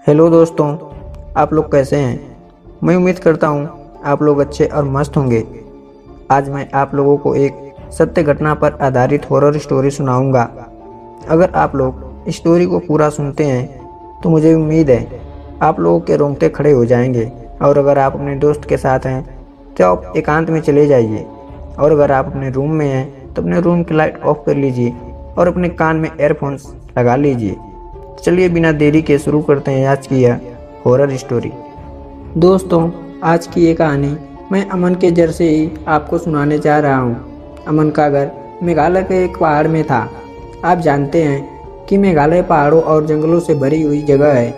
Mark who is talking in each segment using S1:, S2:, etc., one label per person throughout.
S1: Hello दोस्तों, आप लोग कैसे हैं। मैं उम्मीद करता हूँ आप लोग अच्छे और मस्त होंगे। आज मैं आप लोगों को एक सत्य घटना पर आधारित हॉरर स्टोरी सुनाऊंगा। अगर आप लोग स्टोरी को पूरा सुनते हैं तो मुझे उम्मीद है आप लोगों के रोंगटे खड़े हो जाएंगे। और अगर आप अपने दोस्त के साथ हैं तो आप एकांत में चले जाइए। और अगर आप अपने रूम में हैं तो अपने रूम की लाइट ऑफ कर लीजिए और अपने कान में एयरफोन्स लगा लीजिए। चलिए बिना देरी के शुरू करते हैं आज की यह हॉरर स्टोरी। दोस्तों, आज की ये कहानी मैं अमन के जर से ही आपको सुनाने जा रहा हूँ। अमन का घर मेघालय के एक पहाड़ में था। आप जानते हैं कि मेघालय पहाड़ों और जंगलों से भरी हुई जगह है।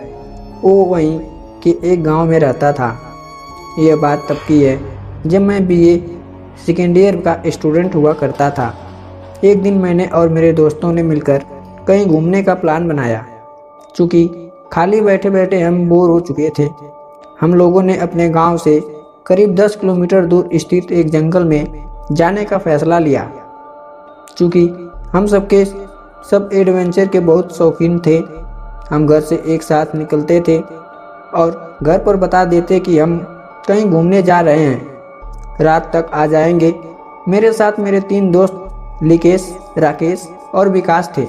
S1: वो वहीं के एक गांव में रहता था। यह बात तब की है जब मैं बीए सेकेंड ईयर का स्टूडेंट हुआ करता था। एक दिन मैंने और मेरे दोस्तों ने मिलकर कहीं घूमने का प्लान बनाया। चूँकि खाली बैठे बैठे हम बोर हो चुके थे, हम लोगों ने अपने गांव से करीब 10 किलोमीटर दूर स्थित एक जंगल में जाने का फैसला लिया। चूँकि हम सब एडवेंचर के बहुत शौकीन थे, हम घर से एक साथ निकलते थे और घर पर बता देते कि हम कहीं घूमने जा रहे हैं, रात तक आ जाएंगे। मेरे साथ मेरे 3 दोस्त लिकेश, राकेश और विकास थे।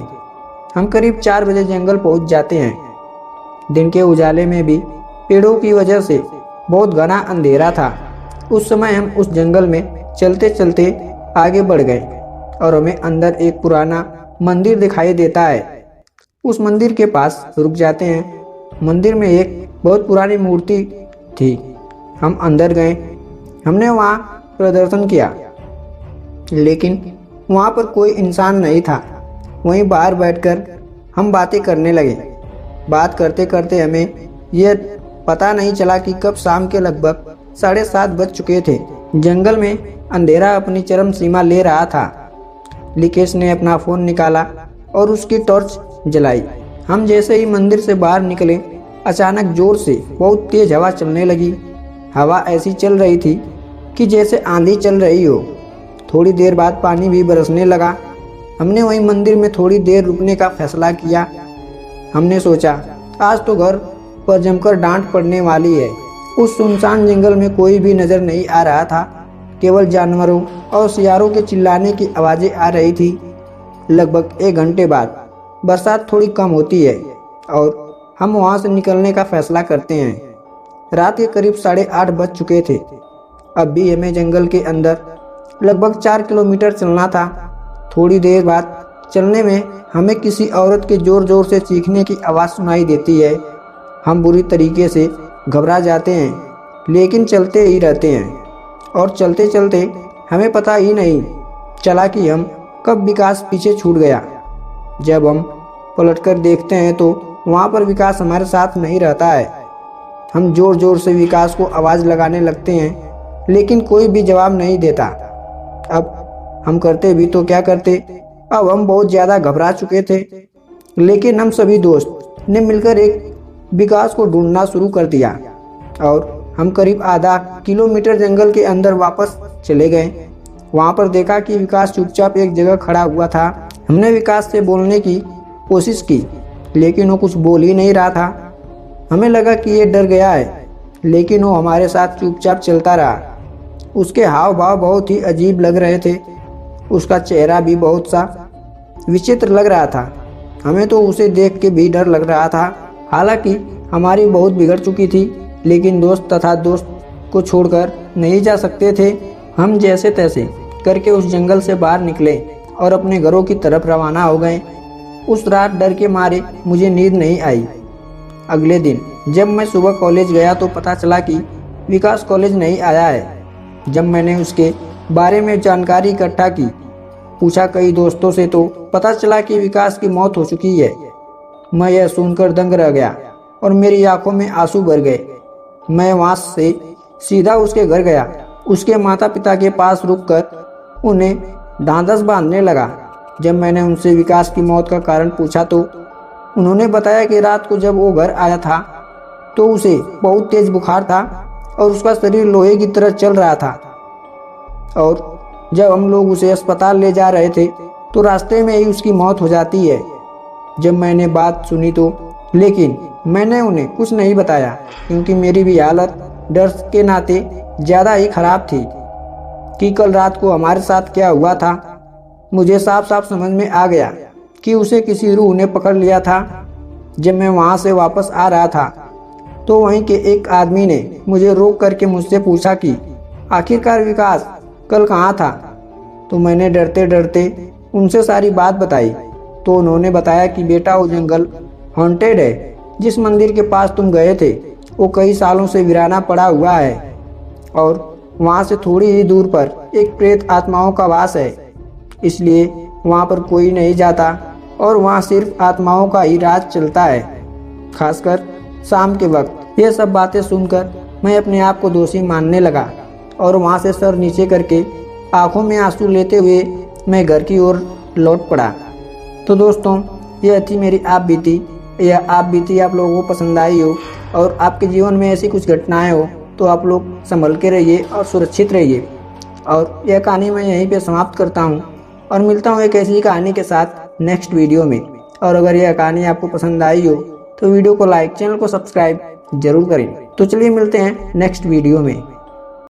S1: हम करीब 4 बजे जंगल पहुंच जाते हैं। दिन के उजाले में भी पेड़ों की वजह से बहुत घना अंधेरा था। उस समय हम उस जंगल में चलते चलते आगे बढ़ गए और हमें अंदर एक पुराना मंदिर दिखाई देता है। उस मंदिर के पास रुक जाते हैं। मंदिर में एक बहुत पुरानी मूर्ति थी। हम अंदर गए, हमने वहाँ प्रदर्शन किया, लेकिन वहाँ पर कोई इंसान नहीं था। वहीं बाहर बैठकर हम बातें करने लगे। बात करते करते हमें यह पता नहीं चला कि कब शाम के लगभग 7:30 बज चुके थे। जंगल में अंधेरा अपनी चरम सीमा ले रहा था। लिकेश ने अपना फ़ोन निकाला और उसकी टॉर्च जलाई। हम जैसे ही मंदिर से बाहर निकले, अचानक जोर से बहुत तेज हवा चलने लगी। हवा ऐसी चल रही थी कि जैसे आंधी चल रही हो। थोड़ी देर बाद पानी भी बरसने लगा। हमने वहीं मंदिर में थोड़ी देर रुकने का फैसला किया। हमने सोचा आज तो घर पर जमकर डांट पड़ने वाली है। उस सुनसान जंगल में कोई भी नज़र नहीं आ रहा था, केवल जानवरों और सियारों के चिल्लाने की आवाज़ें आ रही थी। लगभग 1 घंटे बाद बरसात थोड़ी कम होती है और हम वहाँ से निकलने का फैसला करते हैं। रात के करीब 8:30 बज चुके थे। अब भी हमें जंगल के अंदर लगभग 4 किलोमीटर चलना था। थोड़ी देर बाद चलने में हमें किसी औरत के ज़ोर ज़ोर से चीखने की आवाज़ सुनाई देती है। हम बुरी तरीके से घबरा जाते हैं, लेकिन चलते ही रहते हैं और चलते चलते हमें पता ही नहीं चला कि हम कब विकास पीछे छूट गया। जब हम पलटकर देखते हैं तो वहाँ पर विकास हमारे साथ नहीं रहता है। हम ज़ोर ज़ोर से विकास को आवाज़ लगाने लगते हैं, लेकिन कोई भी जवाब नहीं देता। अब हम करते भी तो क्या करते। अब हम बहुत ज़्यादा घबरा चुके थे, लेकिन हम सभी दोस्त ने मिलकर एक विकास को ढूंढना शुरू कर दिया और हम करीब आधा किलोमीटर जंगल के अंदर वापस चले गए। वहाँ पर देखा कि विकास चुपचाप एक जगह खड़ा हुआ था। हमने विकास से बोलने की कोशिश की, लेकिन वो कुछ बोल ही नहीं रहा था। हमें लगा कि ये डर गया है, लेकिन वो हमारे साथ चुपचाप चलता रहा। उसके हाव भाव बहुत ही अजीब लग रहे थे। उसका चेहरा भी बहुत सा विचित्र लग रहा था। हमें तो उसे देख के भी डर लग रहा था। हालांकि हमारी बहुत बिगड़ चुकी थी, लेकिन दोस्त तथा दोस्त को छोड़कर नहीं जा सकते थे। हम जैसे तैसे करके उस जंगल से बाहर निकले और अपने घरों की तरफ रवाना हो गए। उस रात डर के मारे मुझे नींद नहीं आई। अगले दिन जब मैं सुबह कॉलेज गया तो पता चला कि विकास कॉलेज नहीं आया है। जब मैंने उसके बारे में जानकारी इकट्ठा की, पूछा कई दोस्तों से, तो पता चला कि विकास की मौत हो चुकी है। मैं यह सुनकर दंग रह गया और मेरी आंखों में आंसू भर गए। मैं वहाँ से सीधा उसके घर गया। उसके माता पिता के पास रुककर उन्हें ढांढस बांधने लगा। जब मैंने उनसे विकास की मौत का कारण पूछा तो उन्होंने बताया कि रात को जब वो घर आया था तो उसे बहुत तेज बुखार था और उसका शरीर लोहे की तरह चल रहा था। और जब हम लोग उसे अस्पताल ले जा रहे थे तो रास्ते में ही उसकी मौत हो जाती है। जब मैंने बात सुनी तो, लेकिन मैंने उन्हें कुछ नहीं बताया क्योंकि मेरी भी हालत डर के नाते ज़्यादा ही खराब थी कि कल रात को हमारे साथ क्या हुआ था। मुझे साफ साफ समझ में आ गया कि उसे किसी रूह ने पकड़ लिया था। जब मैं वहाँ से वापस आ रहा था तो वहीं के एक आदमी ने मुझे रोक करके मुझसे पूछा कि आखिरकार विकास कल कहाँ था। तो मैंने डरते डरते उनसे सारी बात बताई। तो उन्होंने बताया कि बेटा वो जंगल हॉन्टेड है। जिस मंदिर के पास तुम गए थे वो कई सालों से वीराना पड़ा हुआ है और वहाँ से थोड़ी ही दूर पर एक प्रेत आत्माओं का वास है। इसलिए वहाँ पर कोई नहीं जाता और वहाँ सिर्फ आत्माओं का ही राज चलता है, खासकर शाम के वक्त। ये सब बातें सुनकर मैं अपने आप को दोषी मानने लगा और वहाँ से सर नीचे करके आंखों में आंसू लेते हुए मैं घर की ओर लौट पड़ा। तो दोस्तों, यह थी मेरी आप बीती। यह आप बीती आप लोगों को पसंद आई हो और आपके जीवन में ऐसी कुछ घटनाएं हो तो आप लोग संभल के रहिए और सुरक्षित रहिए। और यह कहानी मैं यहीं पे समाप्त करता हूँ और मिलता हूँ एक ऐसी कहानी के साथ नेक्स्ट वीडियो में। और अगर यह कहानी आपको पसंद आई हो तो वीडियो को लाइक, चैनल को सब्सक्राइब जरूर करें। तो चलिए मिलते हैं नेक्स्ट वीडियो में।